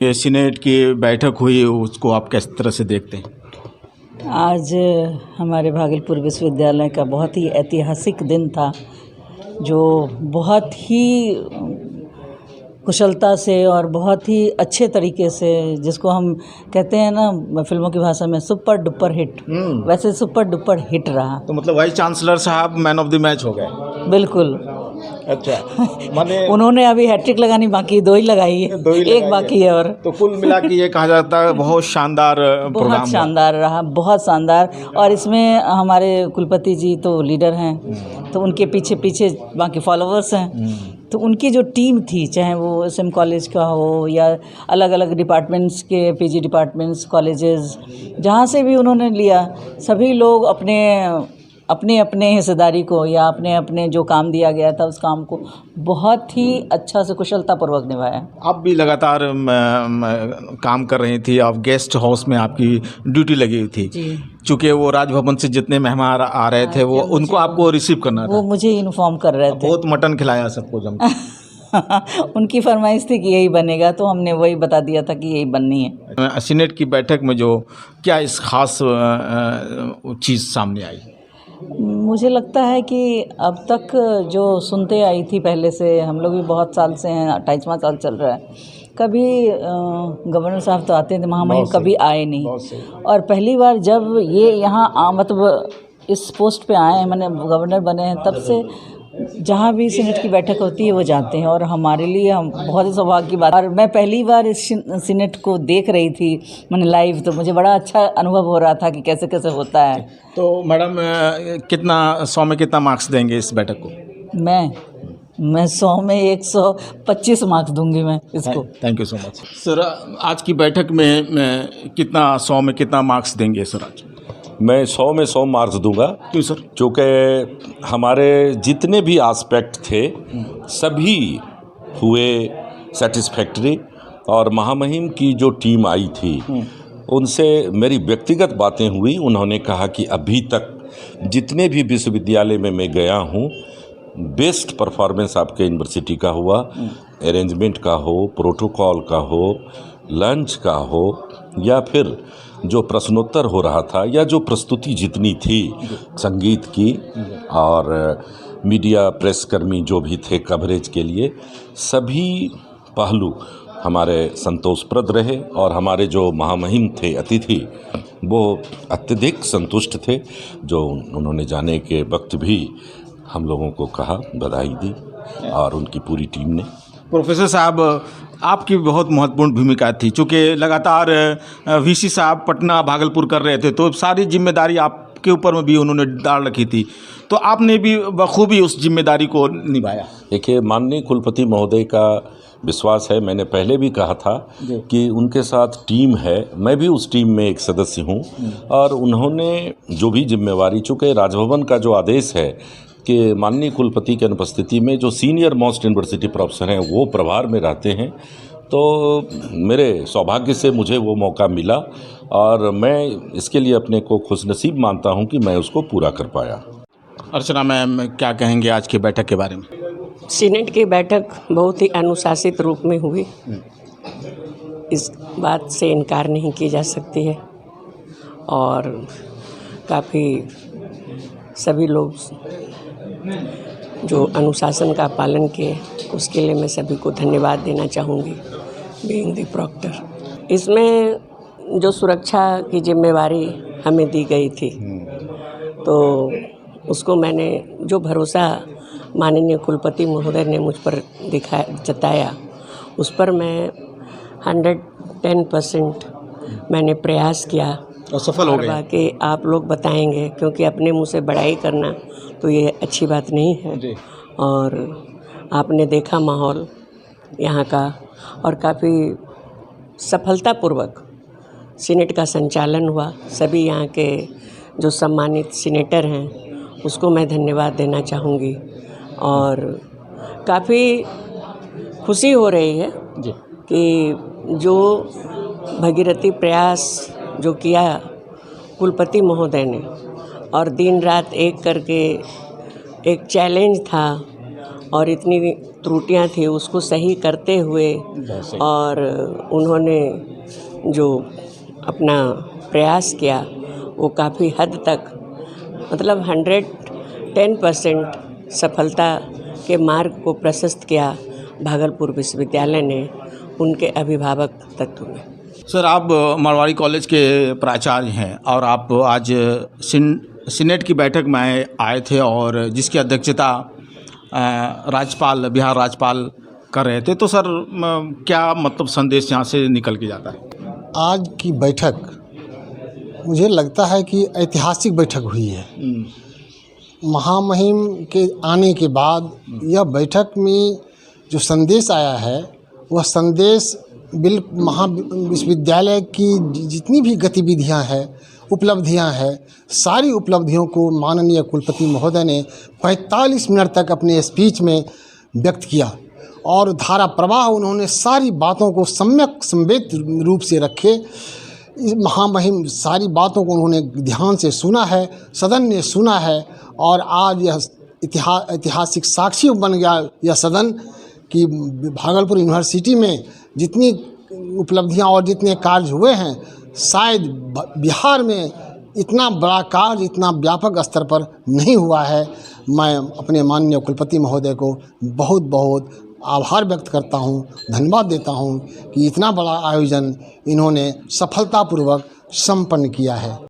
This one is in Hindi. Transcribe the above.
ये सीनेट की बैठक हुई उसको आप किस तरह से देखते हैं? आज हमारे भागलपुर विश्वविद्यालय का बहुत ही ऐतिहासिक दिन था, जो बहुत ही कुशलता से और बहुत ही अच्छे तरीके से, जिसको हम कहते हैं ना फिल्मों की भाषा में सुपर डुपर हिट, वैसे सुपर डुपर हिट रहा। तो मतलब वाइस चांसलर साहब मैन ऑफ द मैच हो गए? बिल्कुल। अच्छा, माने उन्होंने अभी हैट्रिक लगानी बाकी, 2 ही लगाई है, एक बाकी है। और तो कुल मिला के ये कहा जाता है बहुत शानदार प्रोग्राम बहुत शानदार रहा, बहुत शानदार। और इसमें हमारे कुलपति जी तो लीडर हैं, तो उनके पीछे पीछे बाकी फॉलोअर्स हैं। तो उनकी जो टीम थी, चाहे वो एसएम कॉलेज का हो या अलग अलग डिपार्टमेंट्स के पीजी डिपार्टमेंट्स, कॉलेजेस, जहाँ से भी उन्होंने लिया, सभी लोग अपने अपने हिस्सेदारी को या अपने अपने जो काम दिया गया था उस काम को बहुत ही अच्छा से कुशलतापूर्वक निभाया। आप भी लगातार काम कर रही थी, आप गेस्ट हाउस में आपकी ड्यूटी लगी हुई थी, चूँकि वो राजभवन से जितने मेहमान आ रहे थे वो उनको आपको रिसीव करना था। वो मुझे इन्फॉर्म कर रहे थे। बहुत मटन खिलाया सबको जम उनकी फरमाइश थी कि यही बनेगा, तो हमने वही बता दिया था कि यही बननी है। सीनेट की बैठक में जो क्या इस खास चीज़ सामने आई? मुझे लगता है कि अब तक जो सुनते आई थी, पहले से हम लोग भी बहुत साल से हैं, 28वां साल चल रहा है, कभी गवर्नर साहब तो आते थे, महामहिम कभी आए नहीं। और पहली बार जब ये यहाँ मतलब इस पोस्ट पे आए हैं, मैंने गवर्नर बने हैं, तब से जहाँ भी सीनेट की बैठक होती है वो जाते हैं, और हमारे लिए हम बहुत ही सौभाग्य की बात। और मैं पहली बार इस सीनेट को देख रही थी मैंने लाइव, तो मुझे बड़ा अच्छा अनुभव हो रहा था कि कैसे कैसे होता है। तो मैडम कितना 100 में कितना मार्क्स देंगे इस बैठक को? मैं 100 में 125 मार्क्स दूंगी मैं इसको। Thank you so much sir. आज की बैठक में कितना 100 में कितना मार्क्स देंगे सर आज? मैं 100 में 100 मार्क्स दूंगा। क्यों सर? क्योंकि हमारे जितने भी एस्पेक्ट थे सभी हुए सेटिस्फैक्ट्री, और महामहिम की जो टीम आई थी उनसे मेरी व्यक्तिगत बातें हुई। उन्होंने कहा कि अभी तक जितने भी विश्वविद्यालय में मैं गया हूँ, बेस्ट परफॉर्मेंस आपके यूनिवर्सिटी का हुआ, अरेंजमेंट का हो, प्रोटोकॉल का हो, लंच का हो, या फिर जो प्रश्नोत्तर हो रहा था, या जो प्रस्तुति जितनी थी संगीत की, और मीडिया प्रेसकर्मी जो भी थे कवरेज के लिए, सभी पहलू हमारे संतोषप्रद रहे। और हमारे जो महामहिम थे अतिथि, वो अत्यधिक संतुष्ट थे, जो उन्होंने जाने के वक्त भी हम लोगों को कहा, बधाई दी, और उनकी पूरी टीम ने। प्रोफेसर साहब, आपकी बहुत महत्वपूर्ण भूमिका थी, चूँकि लगातार वीसी साहब पटना भागलपुर कर रहे थे, तो सारी जिम्मेदारी आपके ऊपर में भी उन्होंने डाल रखी थी, तो आपने भी बखूबी उस जिम्मेदारी को निभाया। देखिए, माननीय कुलपति महोदय का विश्वास है, मैंने पहले भी कहा था कि उनके साथ टीम है, मैं भी उस टीम में एक सदस्य हूँ, और उन्होंने जो भी जिम्मेवारी, चूँकि राजभवन का जो आदेश है कि माननीय कुलपति की अनुपस्थिति में जो सीनियर मोस्ट यूनिवर्सिटी प्रोफेसर हैं वो प्रभार में रहते हैं, तो मेरे सौभाग्य से मुझे वो मौका मिला, और मैं इसके लिए अपने को खुशनसीब मानता हूं कि मैं उसको पूरा कर पाया। अर्चना मैम, क्या कहेंगे आज की बैठक के बारे में? सीनेट की बैठक बहुत ही अनुशासित रूप में हुई, इस बात से इनकार नहीं की जा सकती है, और काफ़ी सभी लोग जो अनुशासन का पालन किए, उसके लिए मैं सभी को धन्यवाद देना चाहूँगी, बीइंग द प्रॉक्टर। इसमें जो सुरक्षा की जिम्मेवारी हमें दी गई थी, तो उसको मैंने, जो भरोसा माननीय कुलपति महोदय ने मुझ पर जताया, उस पर मैं 110% मैंने प्रयास किया, और सफल हो गए। बाकी आप लोग बताएंगे, क्योंकि अपने मुंह से बड़ाई करना तो ये अच्छी बात नहीं है। और आपने देखा माहौल यहाँ का, और काफ़ी सफलतापूर्वक सीनेट का संचालन हुआ। सभी यहाँ के जो सम्मानित सीनेटर हैं उसको मैं धन्यवाद देना चाहूँगी, और काफ़ी खुशी हो रही है कि जो भगीरथी प्रयास जो किया कुलपति महोदय ने, और दिन रात एक करके एक चैलेंज था, और इतनी त्रुटियां थी उसको सही करते हुए और उन्होंने जो अपना प्रयास किया वो काफ़ी हद तक मतलब 110% सफलता के मार्ग को प्रशस्त किया भागलपुर विश्वविद्यालय ने उनके अभिभावक तत्व में। सर, आप मारवाड़ी कॉलेज के प्राचार्य हैं और आप आज सीनेट की बैठक में आए थे और जिसकी अध्यक्षता राज्यपाल, बिहार राज्यपाल कर रहे थे। तो सर, क्या मतलब संदेश यहाँ से निकल के जाता है? आज की बैठक मुझे लगता है कि ऐतिहासिक बैठक हुई है। महामहिम के आने के बाद यह बैठक में जो संदेश आया है वह संदेश विश्वविद्यालय की जितनी भी गतिविधियां हैं, उपलब्धियां हैं, सारी उपलब्धियों को माननीय कुलपति महोदय ने 45 मिनट तक अपने स्पीच में व्यक्त किया और धारा प्रवाह उन्होंने सारी बातों को सम्यक संवेद रूप से रखे। इस महामहिम सारी बातों को उन्होंने ध्यान से सुना है, सदन ने सुना है और आज यह ऐतिहासिक साक्षी बन गया यह सदन कि भागलपुर यूनिवर्सिटी में जितनी उपलब्धियां और जितने कार्य हुए हैं, शायद बिहार में इतना बड़ा कार्य इतना व्यापक स्तर पर नहीं हुआ है। मैं अपने माननीय कुलपति महोदय को बहुत बहुत आभार व्यक्त करता हूं, धन्यवाद देता हूं कि इतना बड़ा आयोजन इन्होंने सफलतापूर्वक संपन्न किया है।